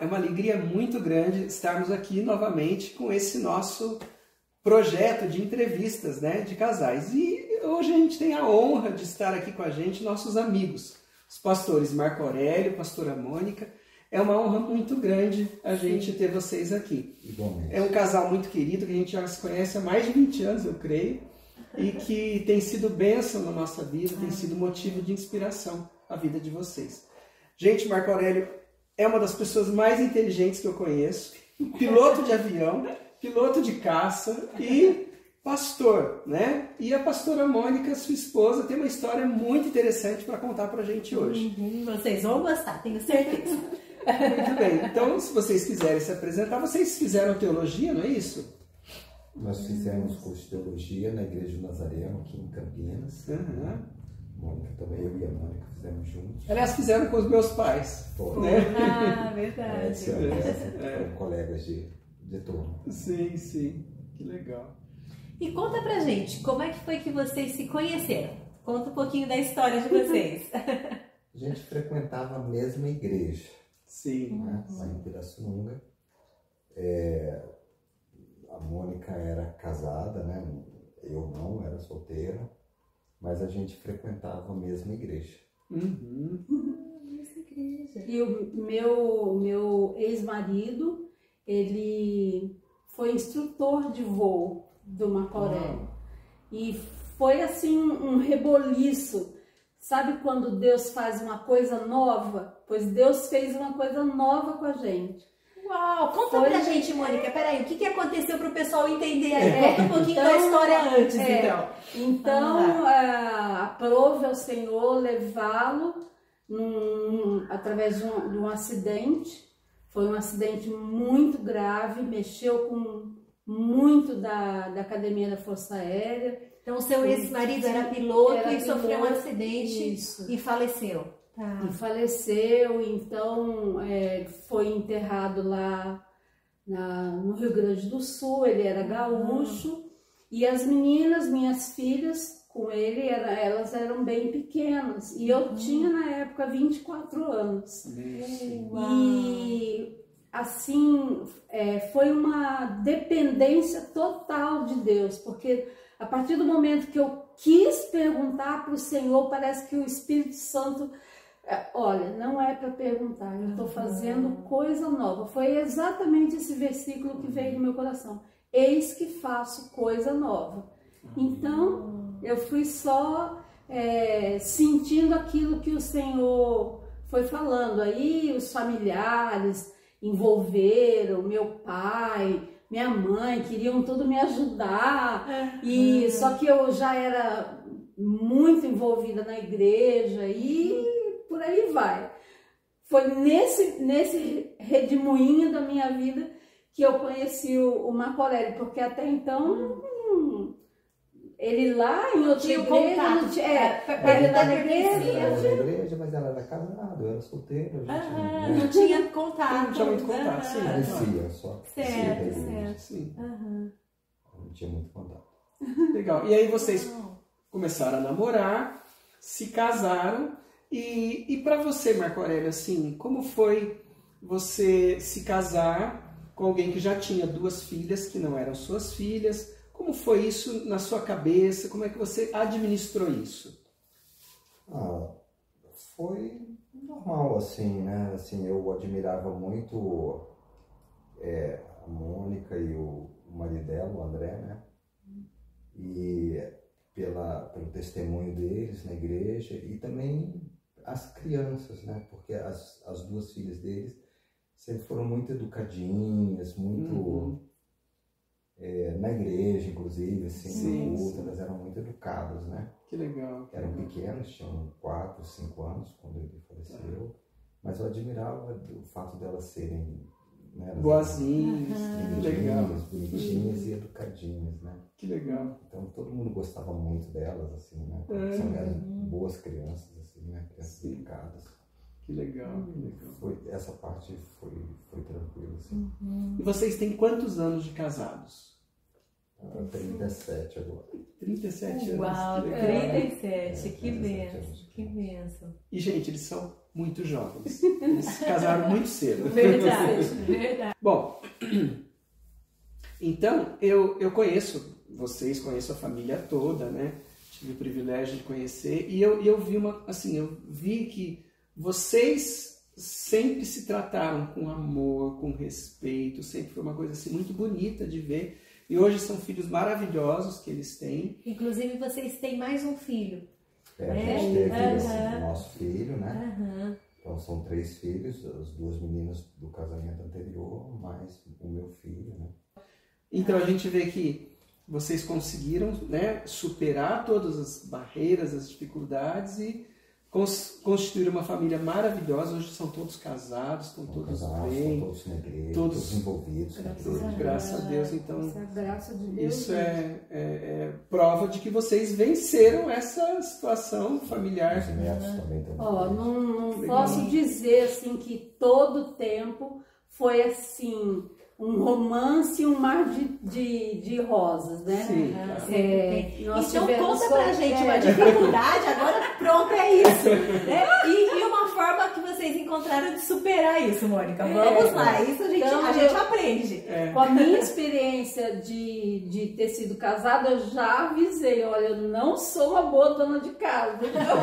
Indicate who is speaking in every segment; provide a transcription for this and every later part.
Speaker 1: é uma alegria muito grande estarmos aqui novamente com esse nosso projeto de entrevistas, né, de casais. E hoje a gente tem a honra de estar aqui com a gente, nossos amigos, os pastores Marco Aurélio, pastora Mônica. É uma honra muito grande a gente ter vocês aqui.
Speaker 2: Igualmente.
Speaker 1: É um casal muito querido, que a gente já se conhece há mais de 20 anos, eu creio, e que tem sido bênção na nossa vida, tem sido motivo de inspiração a vida de vocês. Gente, Marco Aurélio é uma das pessoas mais inteligentes que eu conheço, piloto de avião, piloto de caça e pastor, né? E a pastora Mônica, sua esposa, tem uma história muito interessante para contar para a gente hoje.
Speaker 3: Vocês vão gostar, tenho certeza.
Speaker 1: Muito bem, então se vocês quiserem se apresentar, vocês fizeram teologia, não é isso?
Speaker 2: Nós fizemos curso de teologia na Igreja do Nazareno, aqui em Campinas. Mônica também, eu e a Mônica fizemos juntos.
Speaker 1: Aliás, fizeram com os meus pais. Né?
Speaker 3: Ah, verdade.
Speaker 2: Foram colegas de turma.
Speaker 1: Sim, sim. Que legal.
Speaker 3: E conta pra gente, como é que foi que vocês se conheceram? Conta um pouquinho da história de vocês.
Speaker 2: A gente frequentava a mesma igreja.
Speaker 1: Sim.
Speaker 2: Né? Lá em Pirassununga. A Mônica era casada, né? Eu não, era solteira. Mas a gente frequentava a mesma igreja.
Speaker 3: Mesma igreja.
Speaker 4: E o meu ex-marido, ele foi instrutor de voo do Marco Aurélio. E foi assim um reboliço. Sabe quando Deus faz uma coisa nova? Pois Deus fez uma coisa nova com a gente.
Speaker 3: Uau! Conta pra gente, Mônica, peraí, o que aconteceu para o pessoal entender aí? Conta um pouquinho da história antes, então.
Speaker 4: Então, aprove ao Senhor levá-lo através de um acidente. Foi um acidente muito grave, mexeu com muito da Academia da Força Aérea.
Speaker 3: Então, o seu ex-marido era piloto e sofreu um acidente e faleceu.
Speaker 4: E faleceu, então foi enterrado lá no Rio Grande do Sul. Ele era gaúcho. E as meninas, minhas filhas, com ele, elas eram bem pequenas. E eu tinha, na época, 24 anos. E, assim, foi uma dependência total de Deus. Porque a partir do momento que eu quis perguntar para o Senhor, parece que o Espírito Santo... Olha, não é para perguntar, eu estou fazendo coisa nova. Foi exatamente esse versículo que veio no meu coração. Eis que faço coisa nova. Então, eu fui só sentindo aquilo que o Senhor foi falando. Aí os familiares envolveram, meu pai, minha mãe, queriam tudo me ajudar. E só que eu já era muito envolvida na igreja e por aí vai. Foi nesse redemoinho da minha vida que eu conheci o Marco Aurélio, porque até então ele lá em outra igreja,
Speaker 3: contato.
Speaker 4: Ele lá na
Speaker 2: igreja, mas ela era casada, eu era solteiro.
Speaker 3: Não tinha contato.
Speaker 1: Não tinha muito contato, sim.
Speaker 2: Parecia só.
Speaker 3: Certo.
Speaker 1: Sim.
Speaker 2: Não tinha muito contato.
Speaker 1: Legal. E aí vocês começaram a namorar, se casaram. E para você, Marco Aurélio, assim, como foi você se casar com alguém que já tinha 2 filhas que não eram suas filhas? Como foi isso na sua cabeça? Como é que você administrou isso?
Speaker 2: Foi normal, assim, né? Assim, eu admirava muito a Mônica e o marido dela, o André, né? E pelo testemunho deles na igreja e também as crianças, né? Porque as 2 filhas deles sempre foram muito educadinhas, muito na igreja, inclusive, assim, no culto, elas eram muito educadas, né?
Speaker 1: Que legal.
Speaker 2: Eram pequenas, tinham 4, 5 anos quando ele faleceu, mas eu admirava o fato delas serem, né,
Speaker 1: boazinhas,
Speaker 2: bonitinhas e educadinhas, né?
Speaker 1: Que legal.
Speaker 2: Então todo mundo gostava muito delas, assim, né? Eram boas crianças, assim, né? Crianças educadas.
Speaker 1: Que legal, que legal.
Speaker 2: Essa parte foi tranquila, assim.
Speaker 1: E vocês têm quantos anos de casados?
Speaker 2: 37 agora.
Speaker 1: 37 anos.
Speaker 3: Uau,
Speaker 1: que legal.
Speaker 3: 37, que benção, que benção.
Speaker 1: E, gente, eles são muito jovens. Eles se casaram muito cedo.
Speaker 3: Verdade, verdade.
Speaker 1: Bom, então eu conheço vocês, conheço a família toda, né? Tive o privilégio de conhecer e eu vi eu vi que vocês sempre se trataram com amor, com respeito, sempre foi uma coisa assim muito bonita de ver. E hoje são filhos maravilhosos que eles têm.
Speaker 3: Inclusive vocês têm mais um filho.
Speaker 2: A gente teve o nosso filho, né? Então são 3 filhos, as 2 meninas do casamento anterior, mais o meu filho, né?
Speaker 1: Então a gente vê que vocês conseguiram, né, superar todas as barreiras, as dificuldades e constituir uma família maravilhosa. Hoje são todos casados, estão todos bem,
Speaker 2: todos na igreja, todos envolvidos.
Speaker 1: Graças a Deus. Então,
Speaker 4: graça de Deus,
Speaker 1: isso é prova de que vocês venceram essa situação familiar.
Speaker 2: Os netos também estão.
Speaker 4: Não posso dizer assim que todo tempo foi assim um romance e um mar de rosas, né?
Speaker 1: Sim.
Speaker 3: Então conta pra gente uma dificuldade, agora pronto, é isso. Né? E uma forma que vocês encontraram de superar isso, Mônica. Vamos lá, isso a gente aprende.
Speaker 4: Com a minha experiência de ter sido casada, eu já avisei, olha, eu não sou uma boa dona de casa. Então,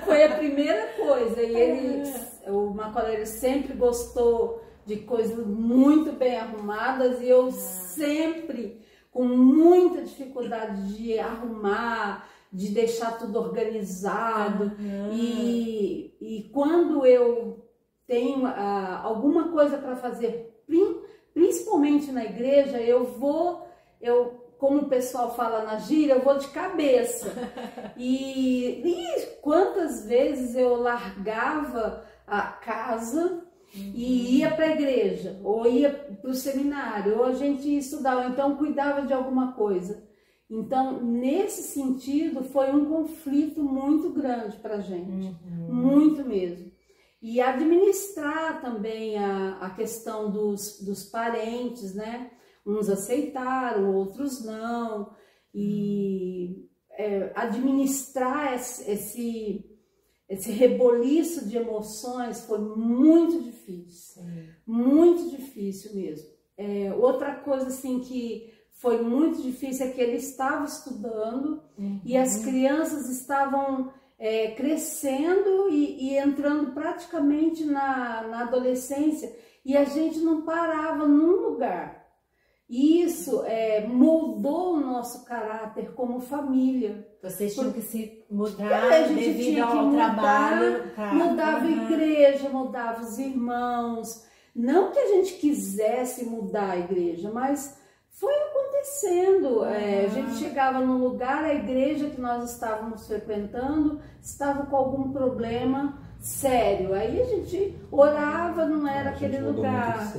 Speaker 4: foi a primeira coisa. E o Marco Aurélio sempre gostou de coisas muito bem arrumadas e eu sempre com muita dificuldade de arrumar, de deixar tudo organizado. E quando eu tenho alguma coisa para fazer, principalmente na igreja, como o pessoal fala na gíria, eu vou de cabeça. E quantas vezes eu largava a casa e ia para a igreja, ou ia para o seminário, ou a gente estudava, então cuidava de alguma coisa. Então, nesse sentido, foi um conflito muito grande para a gente, muito mesmo. E administrar também a questão dos parentes, né? Uns aceitaram, outros não. E administrar esse reboliço de emoções foi muito difícil. Muito difícil mesmo. Outra coisa assim que foi muito difícil é que ele estava estudando e as crianças estavam crescendo e entrando praticamente na adolescência e a gente não parava num lugar. Isso moldou o nosso caráter como família.
Speaker 3: Vocês tinham que se mudar devido ao trabalho.
Speaker 4: Mudava a igreja, mudava os irmãos. Não que a gente quisesse mudar a igreja, mas foi acontecendo. A gente chegava num lugar, a igreja que nós estávamos frequentando estava com algum problema sério. Aí a gente orava, não era aquele lugar.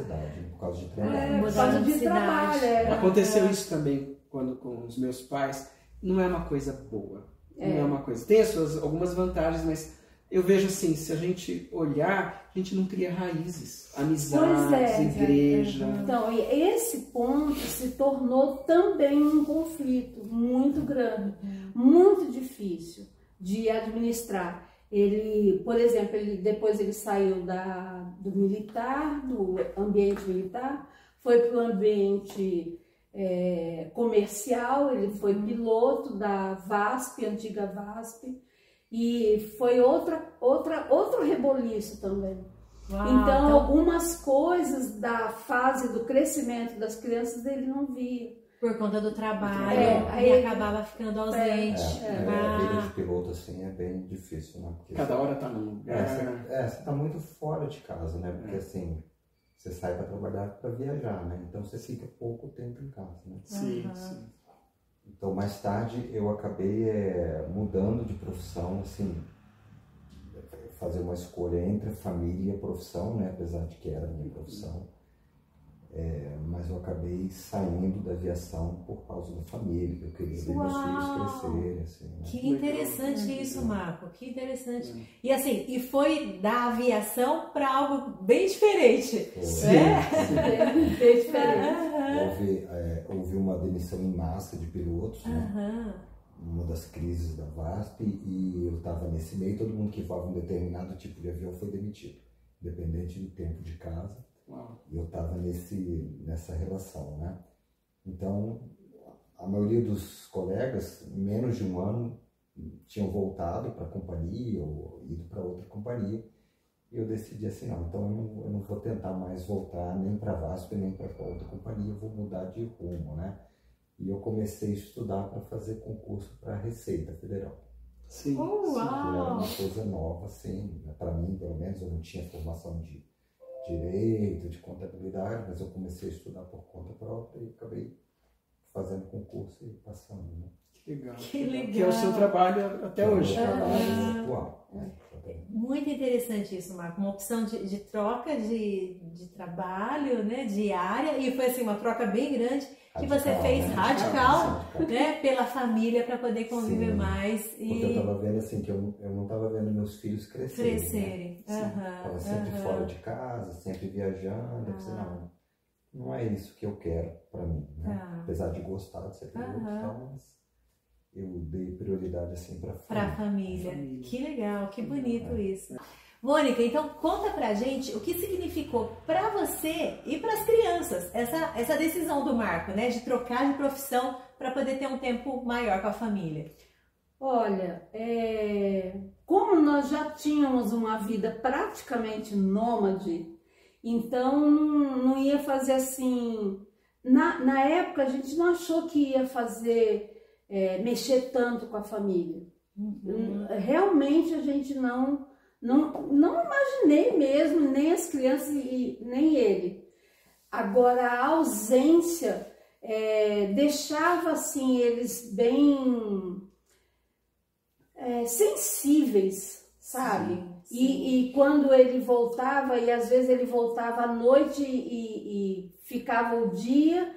Speaker 2: Por causa de trabalho.
Speaker 4: Por causa de trabalho.
Speaker 1: Aconteceu isso também com os meus pais. Não é uma coisa boa. Não é uma coisa. Tem algumas vantagens, mas eu vejo assim, se a gente olhar, a gente não cria raízes, amizades, igreja.
Speaker 4: Então, esse ponto se tornou também um conflito muito grande, muito difícil de administrar. Ele, por exemplo, depois ele saiu do militar, do ambiente militar, foi para o ambiente comercial, ele foi piloto da VASP, antiga VASP, e foi outro reboliço também. Então, algumas coisas da fase do crescimento das crianças ele não via.
Speaker 3: Por conta do trabalho, aí acabava ficando ausente.
Speaker 2: A vida de piloto assim é bem difícil, né? Porque
Speaker 1: cada hora tá num lugar.
Speaker 2: Você tá muito fora de casa, né? Porque assim, você sai para trabalhar para viajar, né? Então você fica pouco tempo em casa, né?
Speaker 1: Sim.
Speaker 2: Então mais tarde eu acabei mudando de profissão, assim, fazer uma escolha entre a família e a profissão, né? Apesar de que era a minha profissão. Mas eu acabei saindo da aviação por causa da família, que eu queria ver meus filhos crescerem. Assim, né?
Speaker 3: Que interessante isso, Marco, que interessante. E assim, e foi da aviação para algo bem diferente.
Speaker 4: Bem diferente.
Speaker 2: Houve uma demissão em massa de pilotos, né? uma das crises da VASP, e eu estava nesse meio. Todo mundo que voava um determinado tipo de avião foi demitido, independente do tempo de casa. E eu estava nessa relação, né? Então, a maioria dos colegas, em menos de um ano, tinham voltado para a companhia ou ido para outra companhia. E eu decidi assim, não, então eu não vou tentar mais voltar nem para a VASP, nem para outra companhia, eu vou mudar de rumo, né? E eu comecei a estudar para fazer concurso para a Receita Federal.
Speaker 1: Sim.
Speaker 3: Uau!
Speaker 2: Era uma coisa nova, assim, para mim, pelo menos. Eu não tinha formação de direito, de contabilidade, mas eu comecei a estudar por conta própria e acabei fazendo concurso e passando, né?
Speaker 1: Que legal.
Speaker 3: Que legal.
Speaker 1: Que é o seu trabalho até hoje.
Speaker 2: É o trabalho atual.
Speaker 3: Muito interessante isso, Marco. Uma opção de troca de trabalho, né, de área, e foi assim uma troca bem grande que você fez,
Speaker 2: né?
Speaker 3: radical, né, pela família, para poder conviver. Sim, mais.
Speaker 2: Porque eu estava vendo assim, que eu não estava vendo meus filhos crescerem. Né? Estava sempre fora de casa, sempre viajando. Eu pensei, não é isso que eu quero para mim, né? Apesar de gostar de ser piloto e tal, mas eu dei prioridade assim para a família.
Speaker 3: Que legal, que bonito isso. Mônica, então conta pra gente o que significou para você e para as crianças essa decisão do Marco, né, de trocar de profissão para poder ter um tempo maior com a família.
Speaker 4: Olha, como nós já tínhamos uma vida praticamente nômade, então não ia fazer assim. Na época a gente não achou que ia fazer mexer tanto com a família. Realmente a gente não imaginei mesmo, nem as crianças e nem ele. Agora a ausência deixava assim eles bem sensíveis, sabe? Sim, sim. E quando ele voltava, e às vezes ele voltava à noite e ficava o dia,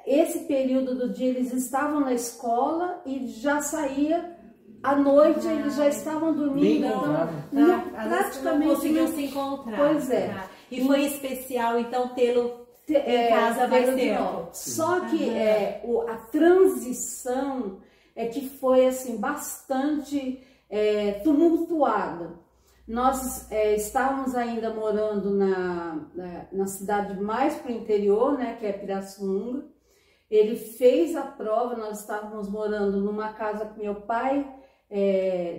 Speaker 4: esse período do dia eles estavam na escola e já saía à noite, eles já estavam dormindo, então praticamente
Speaker 3: não conseguiam se encontrar.
Speaker 4: Pois é.
Speaker 3: E foi especial então tê-lo em casa mais tempo.
Speaker 4: Só que a transição que foi assim bastante tumultuada. Nós estávamos ainda morando na cidade mais para o interior, né, que é Pirassununga. Ele fez a prova, nós estávamos morando numa casa que meu pai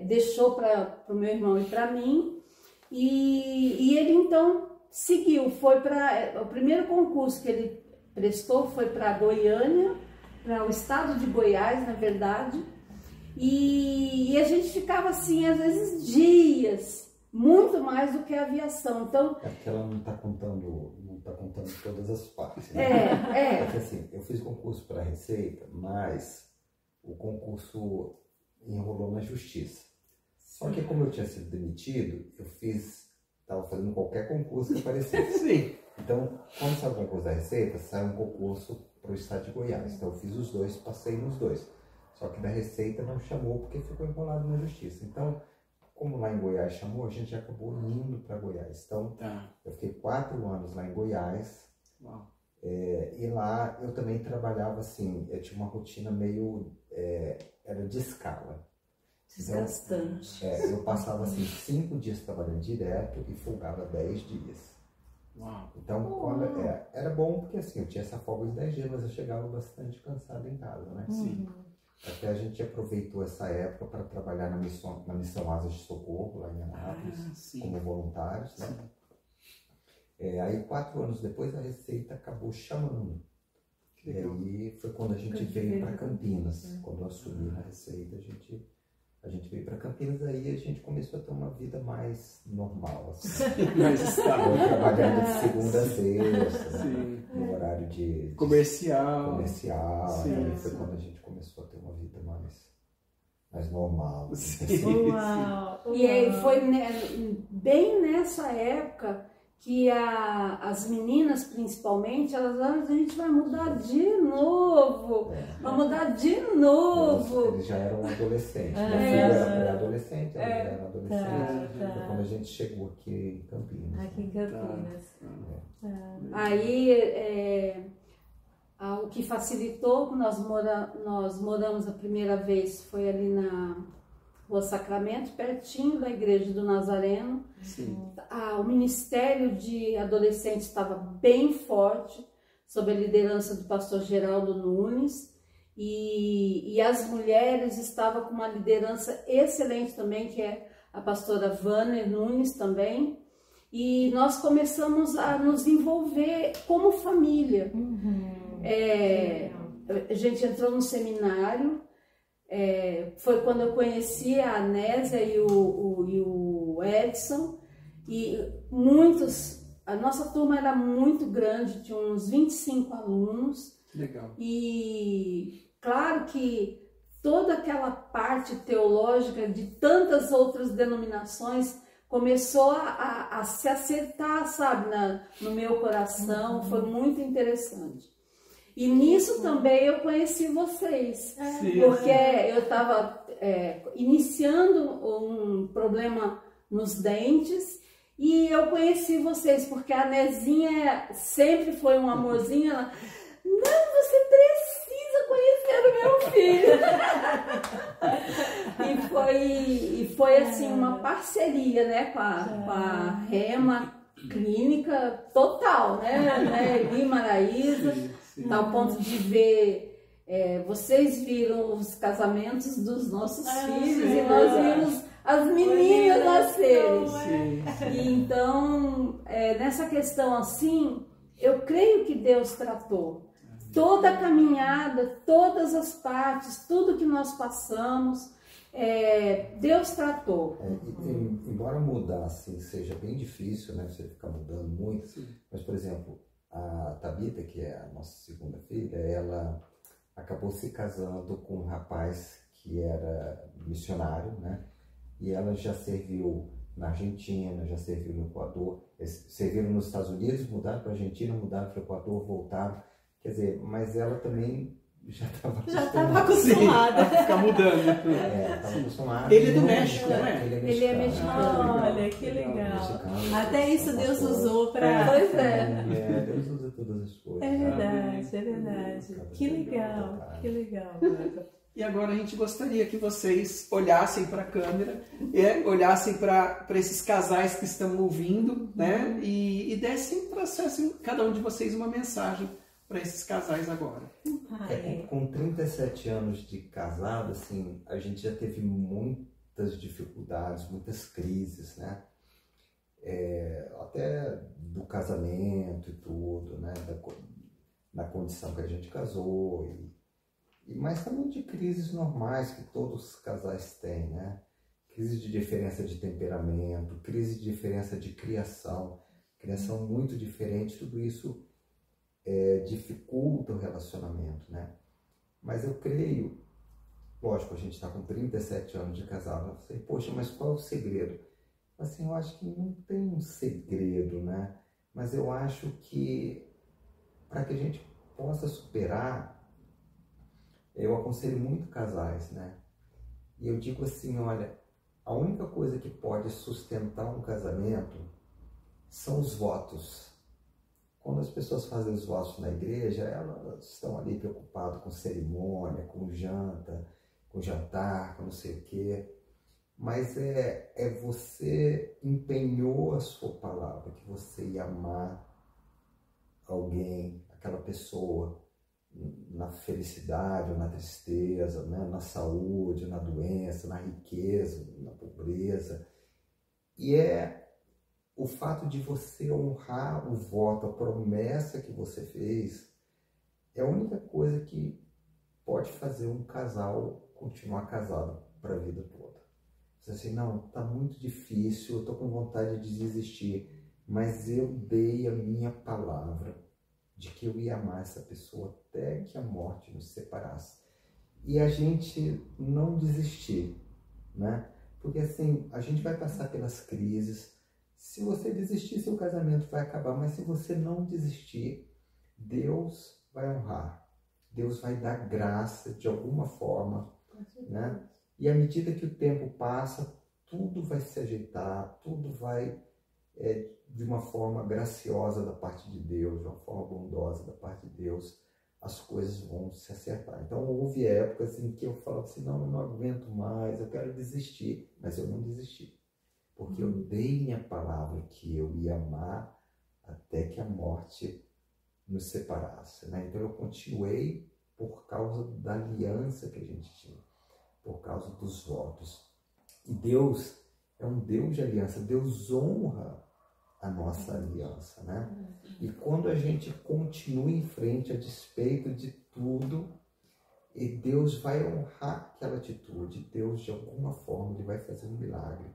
Speaker 4: deixou para o meu irmão e para mim, e ele então seguiu, foi para o primeiro concurso que ele prestou foi para Goiânia, para o estado de Goiás, na verdade, e a gente ficava assim, às vezes dias, muito mais do que a aviação. Então,
Speaker 2: porque ela não está contando todas as partes, né? Porque assim, eu fiz concurso para a Receita, mas o concurso enrolou na justiça. Só que como eu tinha sido demitido, eu estava fazendo qualquer concurso que aparecesse.
Speaker 1: Sim.
Speaker 2: Então, quando saiu o concurso da Receita, saiu um concurso para o estado de Goiás. Então eu fiz os dois, passei nos dois. Só que da Receita não chamou porque ficou enrolado na justiça. Então, como lá em Goiás chamou, a gente acabou indo para Goiás. Então, eu fiquei 4 anos lá em Goiás. E lá eu também trabalhava assim, eu tinha uma rotina meio, era de escala.
Speaker 4: Desgastante.
Speaker 2: Então, eu passava assim 5 dias trabalhando direto e folgava 10 dias. Então, era bom porque assim, eu tinha essa folga de 10 dias, mas eu chegava bastante cansado em casa, né?
Speaker 1: Sim.
Speaker 2: Até a gente aproveitou essa época para trabalhar na missão Asas de Socorro, lá em Anápolis, como voluntários, né? Aí 4 anos depois a Receita acabou chamando. E aí foi quando a gente veio para Campinas. Quando eu assumi na Receita, a gente veio para Campinas, aí a gente começou a ter uma vida mais normal, assim.
Speaker 1: Mais estável.
Speaker 2: Trabalhando de segunda a sexta, no horário de
Speaker 1: comercial.
Speaker 2: Aí foi quando a gente começou a ter uma vida mais normal.
Speaker 3: Uau.
Speaker 4: E aí foi bem nessa época que as meninas, principalmente, elas a gente vai mudar de novo, vai mudar de novo.
Speaker 2: Eles já eram adolescentes, minha filha era pré-adolescente, ela já era adolescente, foi quando a gente chegou aqui em Campinas.
Speaker 3: Aqui em Campinas.
Speaker 4: Aí O que facilitou, nós moramos a primeira vez, foi ali na Rua Sacramento, pertinho da Igreja do Nazareno.
Speaker 1: Sim.
Speaker 4: O Ministério de Adolescentes estava bem forte, sob a liderança do pastor Geraldo Nunes, e as mulheres estavam com uma liderança excelente também, que é a pastora Vânia Nunes também, e nós começamos a nos envolver como família. A gente entrou no seminário, foi quando eu conheci a Anésia e o Edson, e a nossa turma era muito grande, tinha uns 25 alunos.
Speaker 1: Legal.
Speaker 4: E claro que toda aquela parte teológica de tantas outras denominações começou a se acertar, sabe, no meu coração. Foi muito interessante. E nisso também eu conheci vocês, porque eu estava iniciando um problema nos dentes e eu conheci vocês, porque a Nezinha sempre foi um amorzinho. Ela, não, você precisa conhecer o meu filho. e foi assim uma parceria, né, com a Rema Clínica total, né, Lima, Maraísa, tal ponto de ver, vocês viram os casamentos dos nossos filhos e nós vimos as meninas nascerem. E então, nessa questão assim, eu creio que Deus tratou. Toda a caminhada, todas as partes, tudo que nós passamos, Deus tratou.
Speaker 2: Embora mudar assim seja bem difícil, né? Você ficar mudando muito, mas, por exemplo, a Tabita, que é a nossa segunda filha, ela acabou se casando com um rapaz que era missionário, né? E ela já serviu na Argentina, já serviu no Equador, serviram nos Estados Unidos, mudaram para a Argentina, mudaram para o Equador, voltaram. Quer dizer, mas ela também já estava
Speaker 3: acostumada.
Speaker 1: A ficar mudando.
Speaker 2: Estava acostumada.
Speaker 1: Ele é do México, não é?
Speaker 4: Ele é mexicano.
Speaker 3: Olha, que legal. Até isso Deus usou para...
Speaker 4: Pois é.
Speaker 2: Deus usa todas as coisas.
Speaker 3: É verdade. Que legal, que legal.
Speaker 1: E agora a gente gostaria que vocês olhassem para a câmera, olhassem para esses casais que estão ouvindo, né? E dessem, trouxessem cada um de vocês uma mensagem para esses casais agora.
Speaker 2: Com 37 anos de casado, assim, a gente já teve muitas dificuldades, muitas crises, né? Até do casamento e tudo, né? Da condição que a gente casou, mas também de crises normais que todos os casais têm, né? Crise de diferença de temperamento, crise de diferença de criação muito diferente, tudo isso dificulta o relacionamento, né? Mas eu creio, lógico, a gente está com 37 anos de casado, eu falei, poxa, mas qual é o segredo? Assim, eu acho que não tem um segredo, né? Mas eu acho que para que a gente possa superar, eu aconselho muito casais, né? E eu digo assim, olha, a única coisa que pode sustentar um casamento são os votos. Quando as pessoas fazem os votos na igreja, elas estão ali preocupadas com cerimônia, com janta, com jantar, com não sei o quê. Mas você empenhou a sua palavra, que você ia amar alguém, aquela pessoa, na felicidade ou na tristeza, né? Na saúde, na doença, na riqueza, na pobreza. E o fato de você honrar o voto, a promessa que você fez, é a única coisa que pode fazer um casal continuar casado para a vida toda. Você assim, não, tá muito difícil, eu tô com vontade de desistir, mas eu dei a minha palavra de que eu ia amar essa pessoa até que a morte nos separasse. E a gente não desistir, né? Porque assim, a gente vai passar pelas crises. Se você desistir, seu casamento vai acabar, mas se você não desistir, Deus vai honrar. Deus vai dar graça de alguma forma, né? E à medida que o tempo passa, tudo vai se ajeitar, tudo vai de uma forma graciosa da parte de Deus, de uma forma bondosa da parte de Deus, as coisas vão se acertar. Então houve épocas em que eu falava assim, não, eu não aguento mais, eu quero desistir, mas eu não desisti, porque eu dei minha palavra que eu ia amar até que a morte nos separasse, né? Então eu continuei por causa da aliança que a gente tinha, por causa dos votos. E Deus é um Deus de aliança, Deus honra a nossa aliança, né? E quando a gente continua em frente a despeito de tudo, e Deus vai honrar aquela atitude, Deus de alguma forma ele vai fazer um milagre,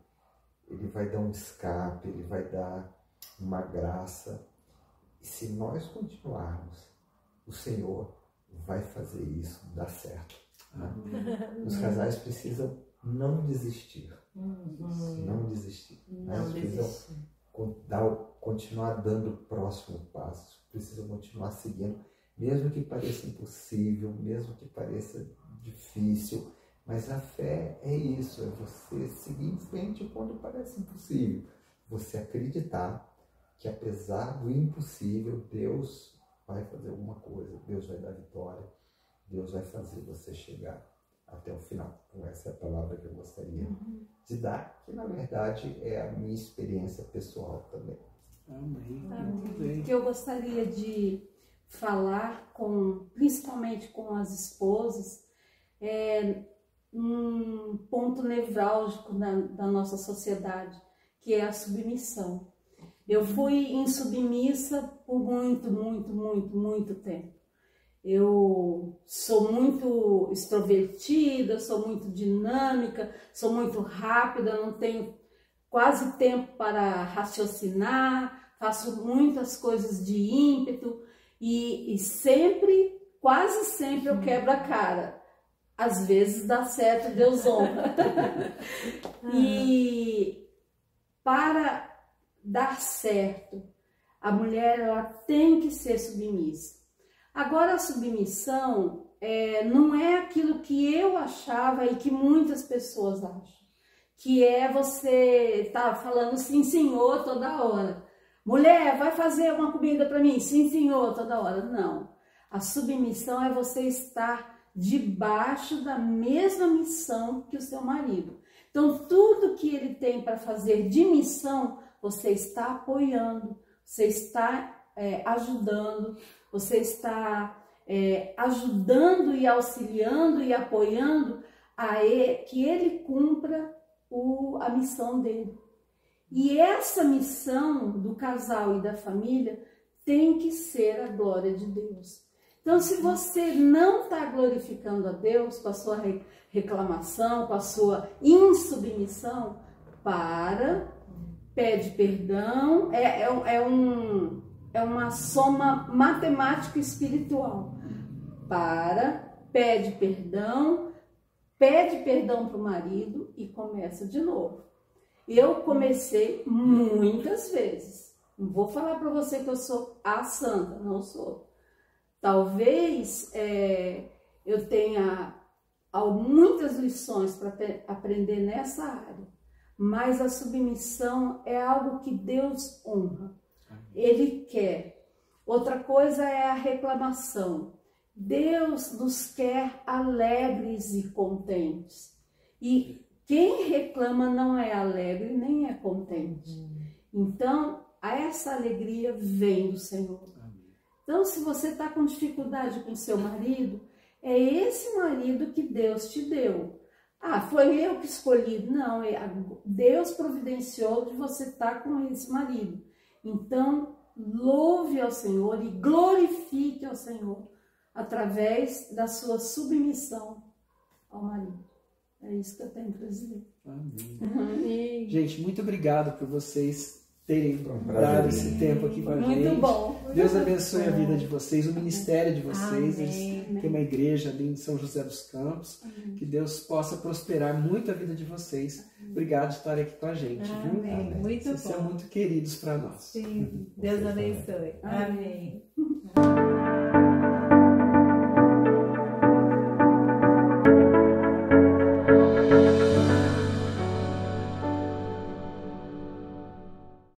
Speaker 2: ele vai dar um escape, ele vai dar uma graça. E se nós continuarmos, o Senhor vai fazer isso dar certo, né? Os casais precisam não desistir, não desistir, né? Eles precisam continuar dando o próximo passo, precisam continuar seguindo, mesmo que pareça impossível, mesmo que pareça difícil, mas a fé é isso, é você seguir em frente quando parece impossível, você acreditar que apesar do impossível, Deus vai fazer alguma coisa, Deus vai dar vitória, Deus vai fazer você chegar até o final. Então essa é a palavra que eu gostaria de dar, que na verdade é a minha experiência pessoal também.
Speaker 4: Amém. Que eu gostaria de falar principalmente com as esposas, um ponto nevrálgico da nossa sociedade, que é a submissão. Eu fui insubmissa por muito tempo. Eu sou muito extrovertida, sou muito dinâmica, sou muito rápida, não tenho quase tempo para raciocinar, faço muitas coisas de ímpeto e sempre, quase sempre eu quebro a cara. Às vezes dá certo, Deus honra. E para dar certo, a mulher ela tem que ser submissa. Agora a submissão não é aquilo que eu achava e que muitas pessoas acham, que é você tá falando sim senhor toda hora. Mulher, vai fazer uma comida para mim? Sim senhor toda hora. Não, a submissão é você estar debaixo da mesma missão que o seu marido. Então tudo que ele tem para fazer de missão, você está apoiando, você está ajudando, você está ajudando e auxiliando e apoiando que ele cumpra a missão dele. E essa missão do casal e da família tem que ser a glória de Deus. Então, se você não está glorificando a Deus com a sua reclamação, com a sua insubmissão, pede perdão, é uma soma matemática espiritual. Pede perdão para o marido e começa de novo. Eu comecei muitas vezes. Não vou falar para você que eu sou a santa, não sou. Talvez eu tenha muitas lições para aprender nessa área, mas a submissão é algo que Deus honra. Ele quer. Outra coisa é a reclamação. Deus nos quer alegres e contentes. E quem reclama não é alegre nem é contente. Então, essa alegria vem do Senhor. Então, se você está com dificuldade com seu marido, é esse marido que Deus te deu. Foi eu que escolhi. Não, Deus providenciou de você estar com esse marido. Então, louve ao Senhor e glorifique ao Senhor através da sua submissão ao marido. É isso que eu tenho para dizer.
Speaker 1: Amém. Gente, muito obrigado por vocês terem dado esse tempo aqui com a gente.
Speaker 3: Muito bom.
Speaker 1: Deus abençoe a vida de vocês, o ministério de vocês. Eles têm uma igreja ali em São José dos Campos. Que Deus possa prosperar muito a vida de vocês. Obrigado por estarem aqui com a gente.
Speaker 3: Amém.
Speaker 1: Viu?
Speaker 3: Muito
Speaker 1: vocês
Speaker 3: bom.
Speaker 1: são muito queridos para nós.
Speaker 3: Sim. Deus abençoe. Amém.